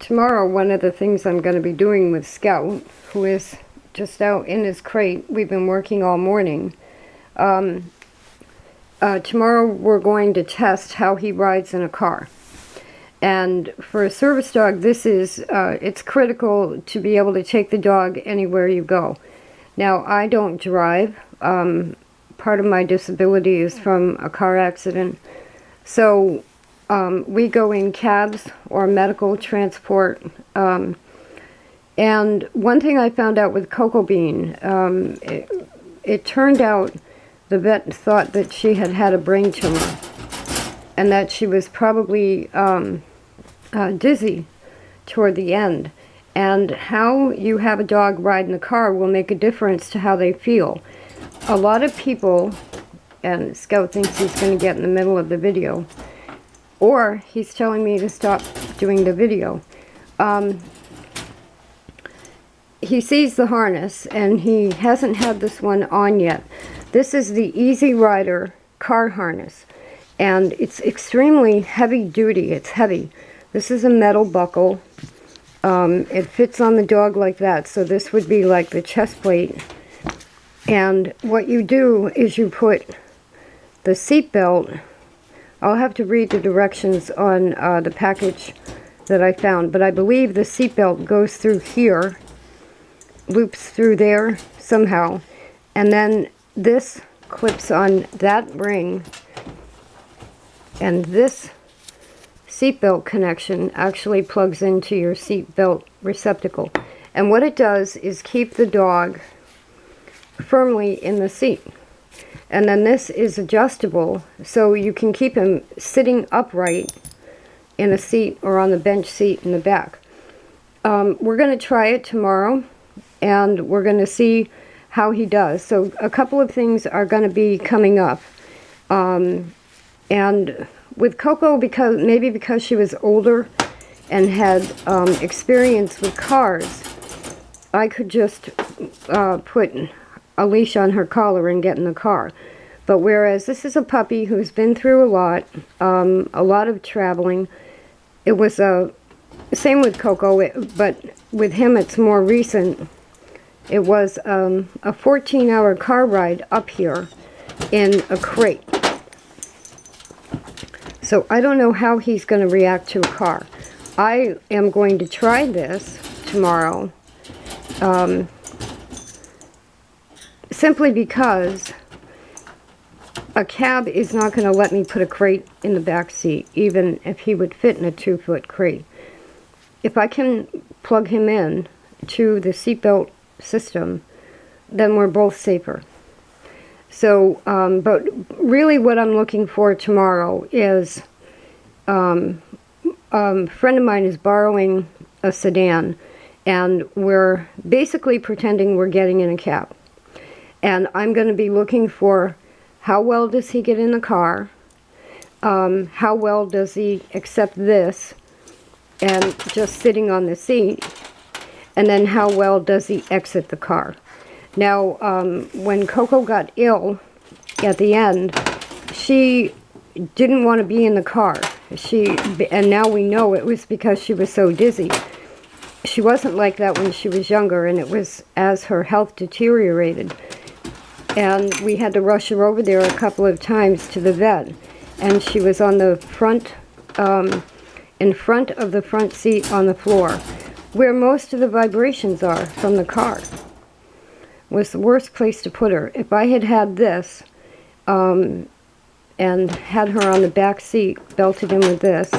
Tomorrow, one of the things I'm going to be doing with Scout, who is just out in his crate, we've been working all morning. Tomorrow we're going to test how he rides in a car. And for a service dog, this is, it's critical to be able to take the dog anywhere you go. Now, I don't drive. Part of my disability is from a car accident. So we go in cabs or medical transport. And one thing I found out with Cocoa Bean, it turned out the vet thought that she had had a brain tumor and that she was probably dizzy toward the end. And how you have a dog ride in the car will make a difference to how they feel. A lot of people, and Scout thinks he's going to get in the middle of the video, or he's telling me to stop doing the video. He sees the harness, and he hasn't had this one on yet. This is the Easy Rider car harness, and it's extremely heavy duty. It's heavy. This is a metal buckle. It fits on the dog like that, so this would be like the chest plate. And what you do is you put the seat belt. I'll have to read the directions on the package that I found, but I believe the seat belt goes through here, loops through there somehow, and then this clips on that ring, and this seatbelt connection actually plugs into your seatbelt receptacle. And what it does is keep the dog firmly in the seat. And then this is adjustable, so you can keep him sitting upright in a seat or on the bench seat in the back. We're going to try it tomorrow, and we're going to see how he does. So a couple of things are going to be coming up. And with Coco, because she was older and had experience with cars, I could just put a leash on her collar and get in the car. But whereas this is a puppy who's been through a lot of traveling, it was same with Coco, but with him it's more recent. It was a 14-hour car ride up here in a crate. So I don't know how he's going to react to a car. I am going to try this tomorrow, simply because a cab is not going to let me put a crate in the back seat, even if he would fit in a 2-foot crate. If I can plug him in to the seatbelt system, then we're both safer. So, but really what I'm looking for tomorrow is, a friend of mine is borrowing a sedan, and we're basically pretending we're getting in a cab. And I'm going to be looking for how well does he get in the car, how well does he accept this, and just sitting on the seat, and then how well does he exit the car. Now, when Coco got ill at the end, she didn't want to be in the car. And now we know it was because she was so dizzy. She wasn't like that when she was younger, and it was as her health deteriorated. And we had to rush her over there a couple of times to the vet. And she was on the front, in front of the front seat on the floor, where most of the vibrations are from the car. Was the worst place to put her. If I had had this and had her on the back seat, belted in with this,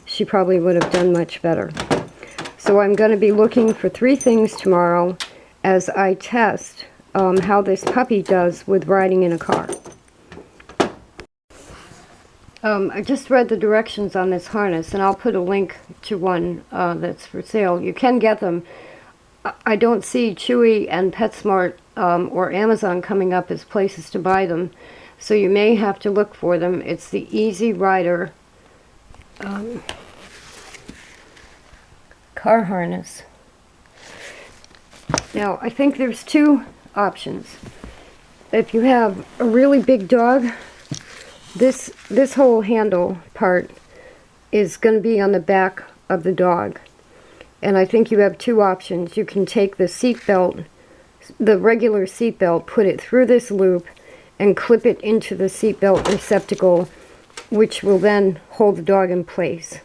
she probably would have done much better. So I'm going to be looking for 3 things tomorrow as I test how this puppy does with riding in a car. I just read the directions on this harness, and I'll put a link to one that's for sale. You can get them. I don't see Chewy and PetSmart or Amazon coming up as places to buy them, so you may have to look for them. It's the Easy Rider car harness. Now, I think there's 2 options. If you have a really big dog, this whole handle part is going to be on the back of the dog. And I think you have two options. You can take the seat belt, the regular seat belt, put it through this loop, and clip it into the seat belt receptacle, which will then hold the dog in place.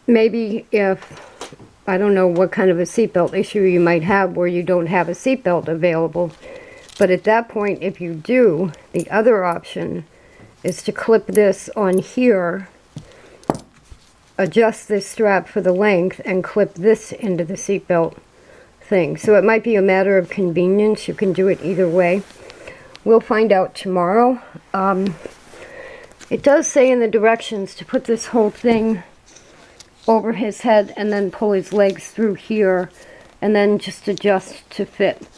Maybe if, I don't know what kind of a seatbelt issue you might have where you don't have a seatbelt available, but at that point, if you do, the other option is to clip this on here, adjust this strap for the length, and clip this into the seatbelt thing. So it might be a matter of convenience. You can do it either way. We'll find out tomorrow. It does say in the directions to put this whole thing over his head and then pull his legs through here and then just adjust to fit.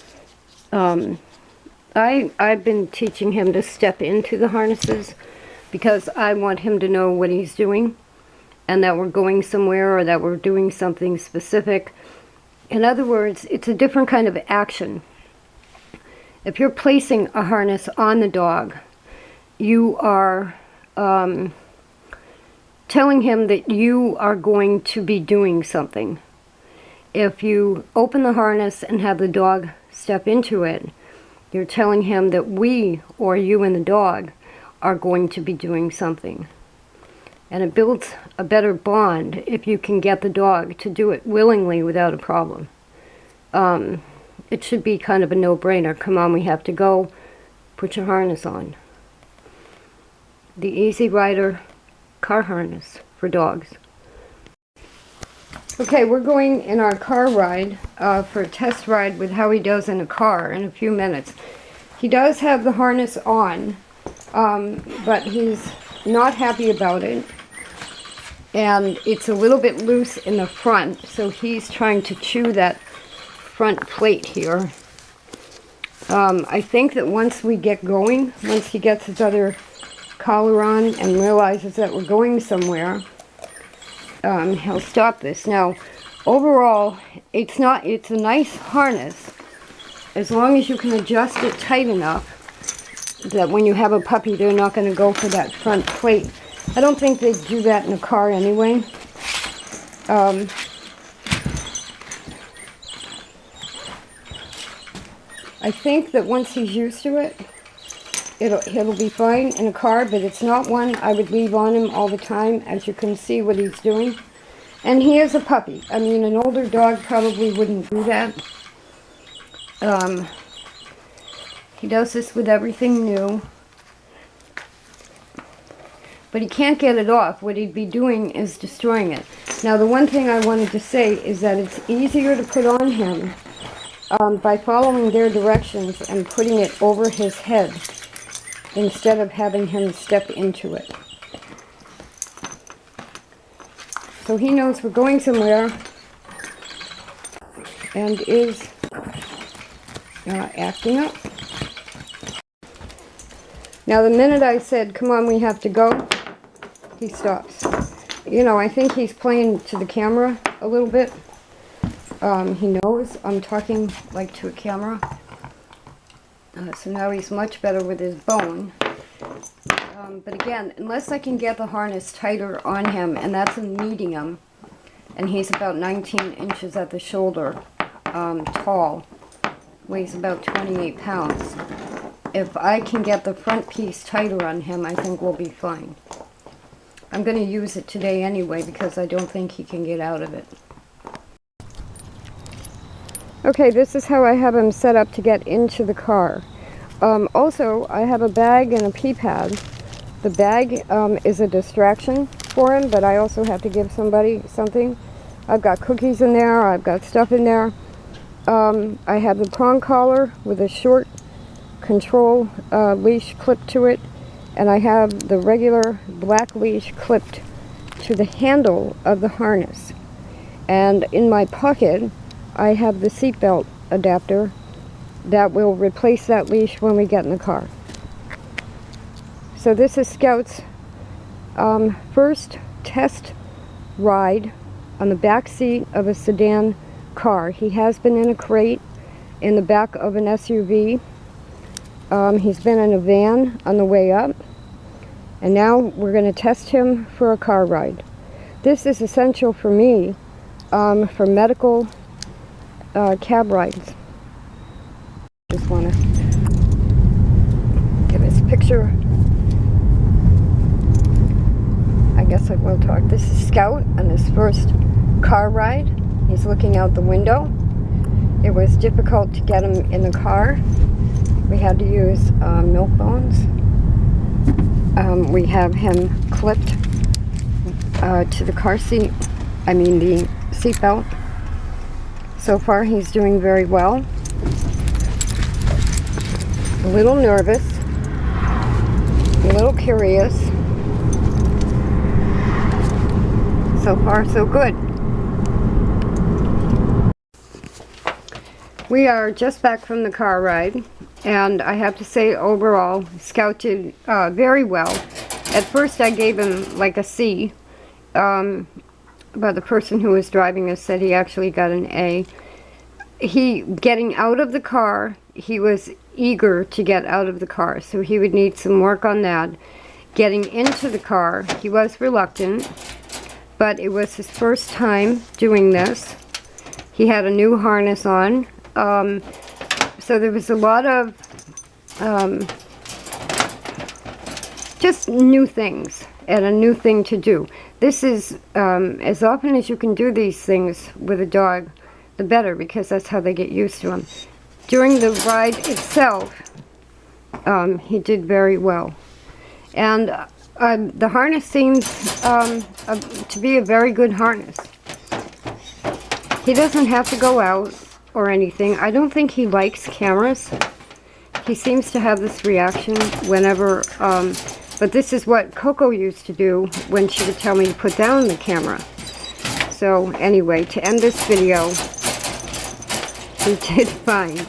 I've been teaching him to step into the harnesses because I want him to know what he's doing and that we're going somewhere or that we're doing something specific. In other words, it's a different kind of action. If you're placing a harness on the dog, you are telling him that you are going to be doing something. If you open the harness and have the dog step into it, you're telling him that we, or you and the dog, are going to be doing something. And it builds a better bond if you can get the dog to do it willingly without a problem. It should be kind of a no-brainer. Come on, we have to go. Put your harness on. The Easy Rider car harness for dogs. Okay, we're going in our car ride for a test ride with how he does in a car in a few minutes. He does have the harness on, but he's not happy about it. And it's a little bit loose in the front, so he's trying to chew that front plate here. I think that once we get going, once he gets his other collar on and realizes that we're going somewhere, he'll stop this. Now, overall, it's a nice harness as long as you can adjust it tight enough that when you have a puppy, they're not going to go for that front plate. I don't think they do that in a car anyway. I think that once he's used to it, it'll be fine in a car, but it's not one I would leave on him all the time, as you can see what he's doing. And he is a puppy. I mean, an older dog probably wouldn't do that. He does this with everything new. But he can't get it off. What he'd be doing is destroying it. Now, the one thing I wanted to say is that it's easier to put on him by following their directions and putting it over his head instead of having him step into it. So he knows we're going somewhere and is acting up. Now, the minute I said, come on, we have to go, he stops. You know, I think he's playing to the camera a little bit. He knows I'm talking like to a camera. So now he's much better with his bone. But again, unless I can get the harness tighter on him, and that's a medium, and he's about 19 inches at the shoulder, tall, weighs about 28 pounds. If I can get the front piece tighter on him, I think we'll be fine. I'm going to use it today anyway because I don't think he can get out of it. Okay, this is how I have him set up to get into the car. Also, I have a bag and a pee pad. The bag is a distraction for him, but I also have to give somebody something. I've got cookies in there, I've got stuff in there. I have the prong collar with a short control leash clipped to it, and I have the regular black leash clipped to the handle of the harness. And in my pocket, I have the seatbelt adapter that will replace that leash when we get in the car. So this is Scout's first test ride on the back seat of a sedan car. He has been in a crate in the back of an SUV. He's been in a van on the way up. And now we're going to test him for a car ride. This is essential for me for medical cab rides. Just want to give this picture. I guess I will talk. This is Scout on his first car ride. He's looking out the window. It was difficult to get him in the car. We had to use milk bones. We have him clipped to the car seat, the seat belt. So far he's doing very well. A little nervous, a little curious. So far so good. We are just back from the car ride, and I have to say overall Scout did very well. At first I gave him like a C, but the person who was driving us said he actually got an A. Getting out of the car, he was eager to get out of the car, so he would need some work on that. Getting into the car, he was reluctant, but it was his first time doing this. He had a new harness on, so there was a lot of just new things and a new thing to do. This is, as often as you can do these things with a dog, the better, because that's how they get used to them. During the ride itself, he did very well. And the harness seems to be a very good harness. He doesn't have to go out or anything. I don't think he likes cameras. He seems to have this reaction whenever, but this is what Coco used to do when she would tell me to put down the camera. So anyway, to end this video, he did fine.